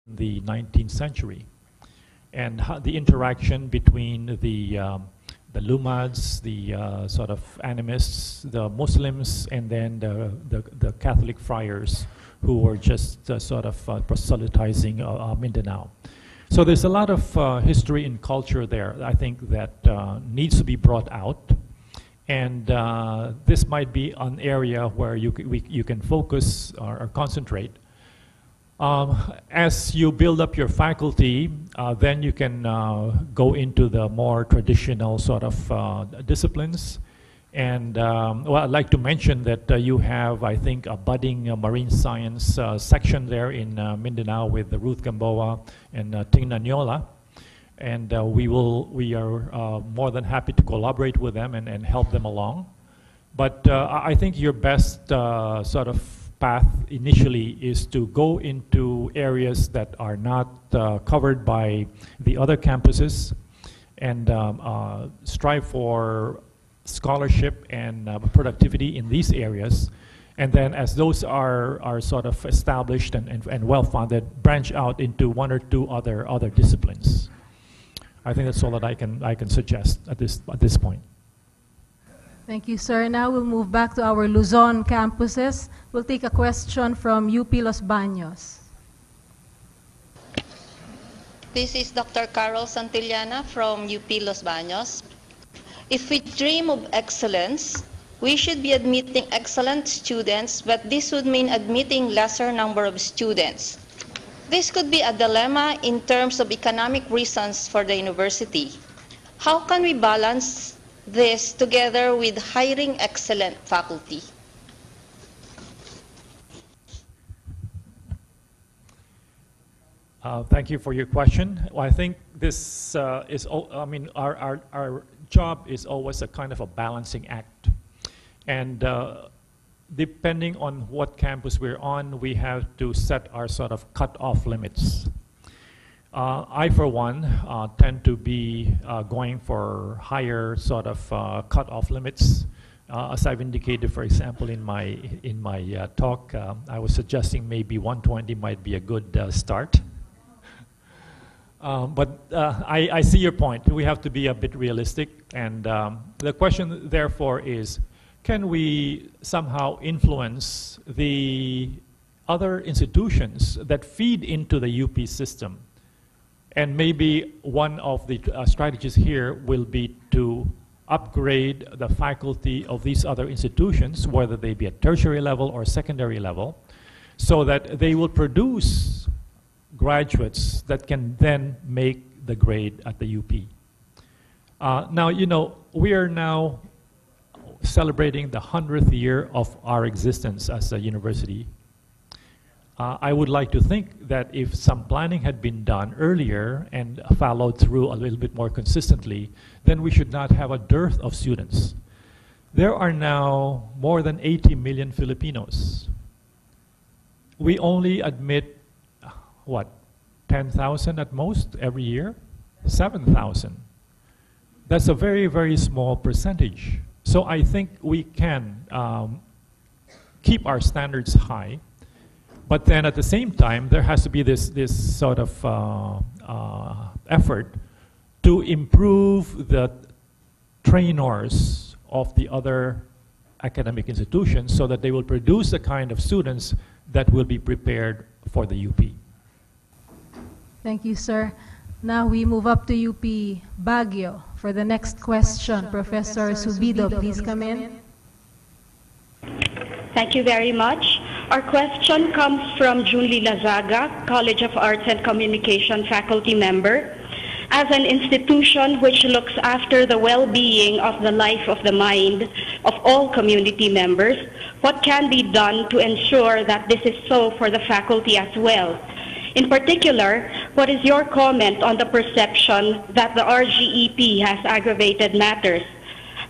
the 19th century, and the interaction between the Lumads, the sort of animists, the Muslims, and then the Catholic friars who were just sort of proselytizing Mindanao. So there's a lot of history and culture there, I think, that needs to be brought out. And this might be an area where you can focus or concentrate. As you build up your faculty, then you can go into the more traditional sort of disciplines. And well, I'd like to mention that you have, I think, a budding marine science section there in Mindanao with Ruth Gamboa and Tingnan Nyola. And we are more than happy to collaborate with them and help them along. But I think your best sort of path initially is to go into areas that are not covered by the other campuses and strive for scholarship and productivity in these areas. And then as those are sort of established and well-funded, branch out into one or two other disciplines. I think that's all that I can suggest at this point. Thank you, sir. Now we'll move back to our Luzon campuses. We'll take a question from UP Los Baños. This is Dr. Carol Santillana from UP Los Baños. If we dream of excellence, we should be admitting excellent students, but this would mean admitting lesser number of students. This could be a dilemma in terms of economic reasons for the university. How can we balance this together with hiring excellent faculty? Thank you for your question. Well, I think this is, I mean, our job is always a kind of a balancing act. And depending on what campus we're on, we have to set our sort of cut-off limits. I, for one, tend to be going for higher sort of cut-off limits. As I've indicated, for example, in my talk, I was suggesting maybe 120 might be a good start. But I see your point. We have to be a bit realistic. And the question, therefore, is, can we somehow influence the other institutions that feed into the UP system? And maybe one of the strategies here will be to upgrade the faculty of these other institutions, whether they be at tertiary level or secondary level, so that they will produce graduates that can then make the grade at the UP. Now, you know, we are now celebrating the 100th year of our existence as a university. I would like to think that if some planning had been done earlier and followed through a little bit more consistently, then we should not have a dearth of students. There are now more than 80 million Filipinos. We only admit, what, 10,000 at most every year? 7,000. That's a very, very small percentage. So I think we can keep our standards high. But then at the same time, there has to be this sort of effort to improve the trainers of the other academic institutions so that they will produce the kind of students that will be prepared for the UP. Thank you, sir. Now we move up to UP Baguio for the next question. Professor Subido, please come in. Thank you very much. Our question comes from Junli Lazaga, College of Arts and Communication faculty member. As an institution which looks after the well-being of the life of the mind of all community members, what can be done to ensure that this is so for the faculty as well? In particular, what is your comment on the perception that the RGEP has aggravated matters?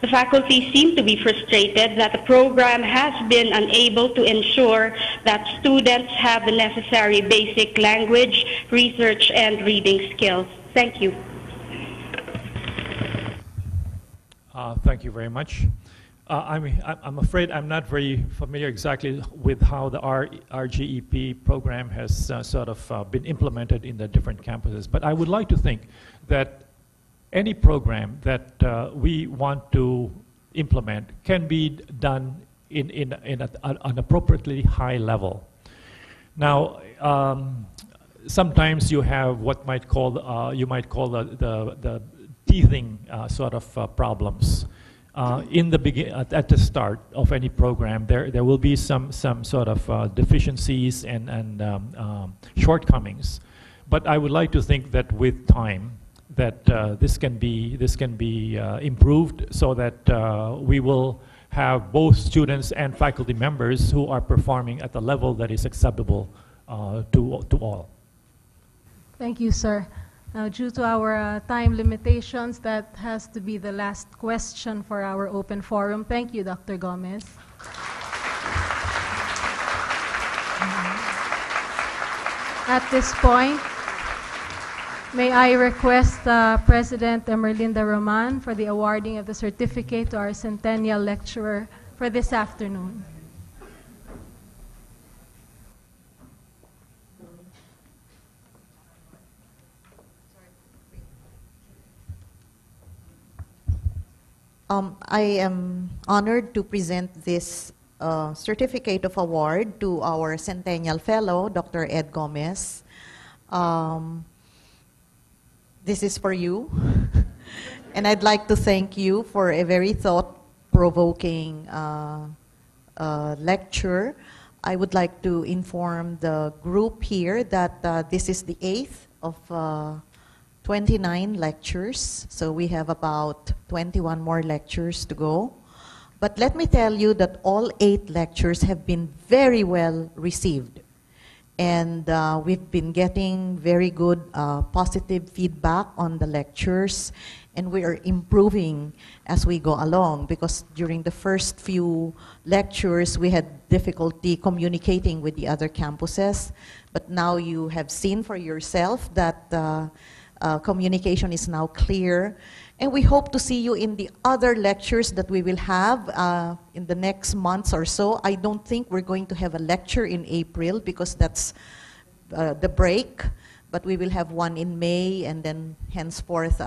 The faculty seem to be frustrated that the program has been unable to ensure that students have the necessary basic language, research, and reading skills. Thank you. Thank you very much. I'm afraid I'm not very familiar exactly with how the RGEP program has sort of been implemented in the different campuses. But I would like to think that any program that we want to implement can be done in an appropriately high level. Now, sometimes you have what you might call the teething sort of problems. At the start of any program, there will be some sort of deficiencies and shortcomings. But I would like to think that with time, that this can be improved so that we will have both students and faculty members who are performing at the level that is acceptable to all. Thank you, sir. Now, due to our time limitations, that has to be the last question for our open forum. Thank you, Dr. Gomez. At this point, may I request President Emerlinda Roman for the awarding of the certificate to our Centennial Lecturer for this afternoon. I am honored to present this certificate of award to our Centennial Fellow, Dr. Ed Gomez. This is for you. And I'd like to thank you for a very thought-provoking lecture. I would like to inform the group here that this is the 8th of 29 lectures, so we have about 21 more lectures to go. But let me tell you that all 8 lectures have been very well received. And we've been getting very good positive feedback on the lectures, and we are improving as we go along, because during the first few lectures we had difficulty communicating with the other campuses. But now you have seen for yourself that communication is now clear, and we hope to see you in the other lectures that we will have in the next months or so. I don't think we're going to have a lecture in April because that's the break, but we will have one in May and then henceforth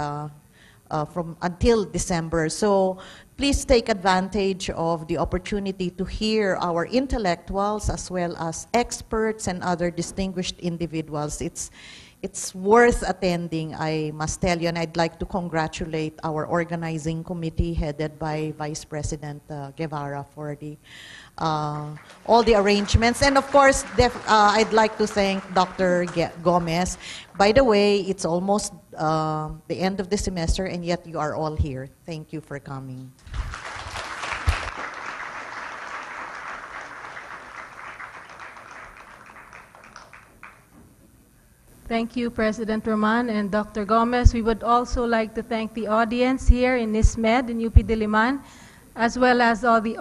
from until December. So please take advantage of the opportunity to hear our intellectuals as well as experts and other distinguished individuals. It's worth attending, I must tell you, and I'd like to congratulate our organizing committee headed by Vice President Guevara for the all the arrangements. And of course, I'd like to thank Dr. Gomez. By the way, it's almost the end of the semester, and yet you are all here. Thank you for coming. Thank you, President Roman and Dr. Gomez. We would also like to thank the audience here in NISMED in UP Diliman, as well as all the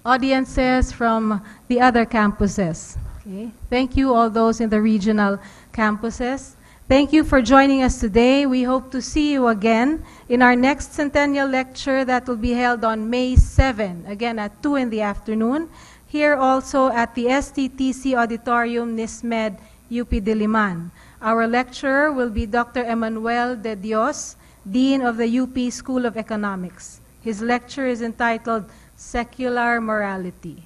audiences from the other campuses. Okay. Thank you, all those in the regional campuses. Thank you for joining us today. We hope to see you again in our next Centennial Lecture that will be held on May 7, again at 2 in the afternoon, here also at the STTC Auditorium, NISMED, UP Diliman. Our lecturer will be Dr. Emmanuel De Dios, Dean of the UP School of Economics. His lecture is entitled Secular Morality.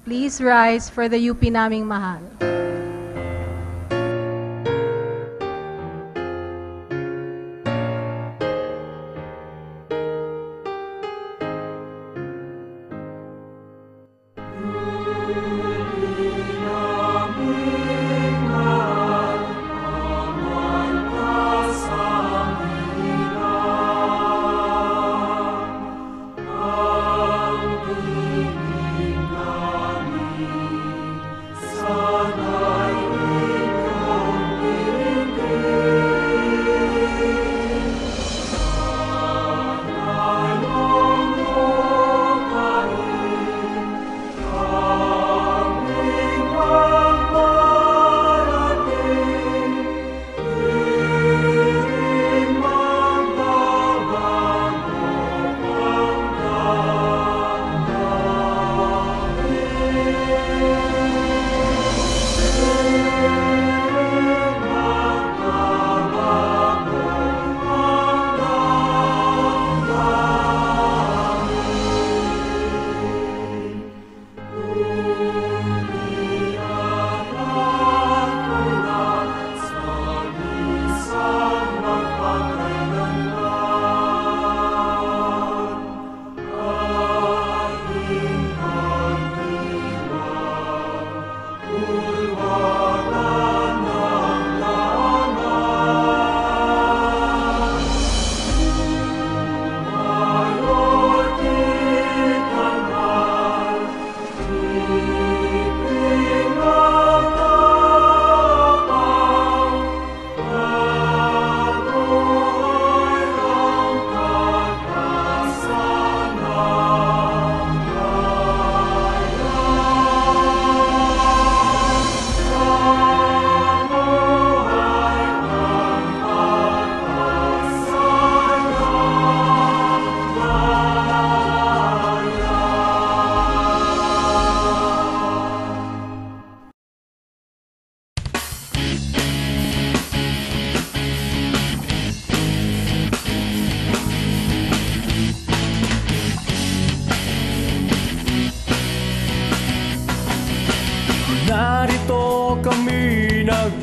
Please rise for the UP Naming Mahal. Sana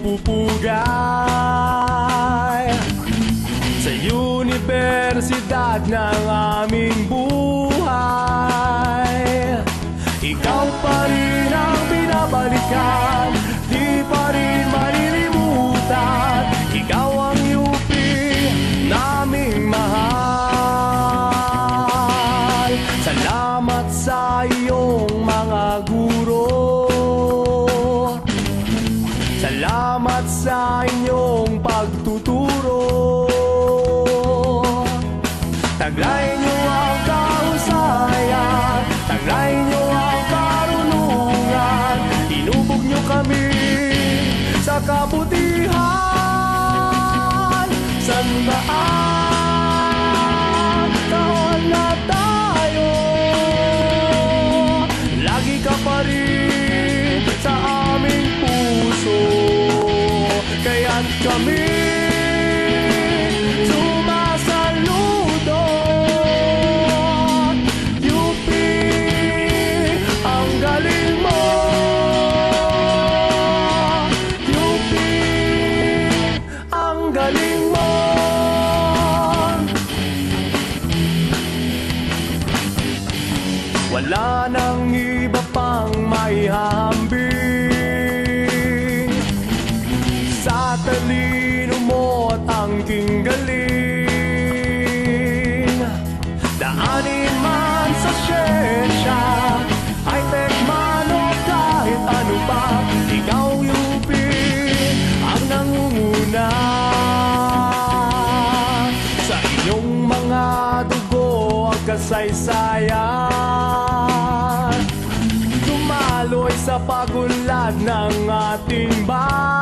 pupugay sa universidad ng aming buhay. Ikaw pa rin ang binabalikan, di pa rin malilimutan. Ikaw ang UP naming mahal. Salamat sa iyong mga guro, salamat sa inyong pagtuturo. Taglay niyo ang kahusayan, taglay niyo ang karunungan. Inubog niyo kami sa kabutihan. Sandaan taon na tayo, lagi ka pa rin sa aming puso. Kaya't kami sumasaludo. UP, ang galing mo. UP, ang galing mo. Wala nang iba pang maihahambing sa talino mo at angking galing. Daanin man sa siyensya, high-tech man o kahit ano pa, ikaw UP ang nangunguna. Sa inyong mga dugo ang kasaysayan, dumaloy sa pagunlad ng ating bayan.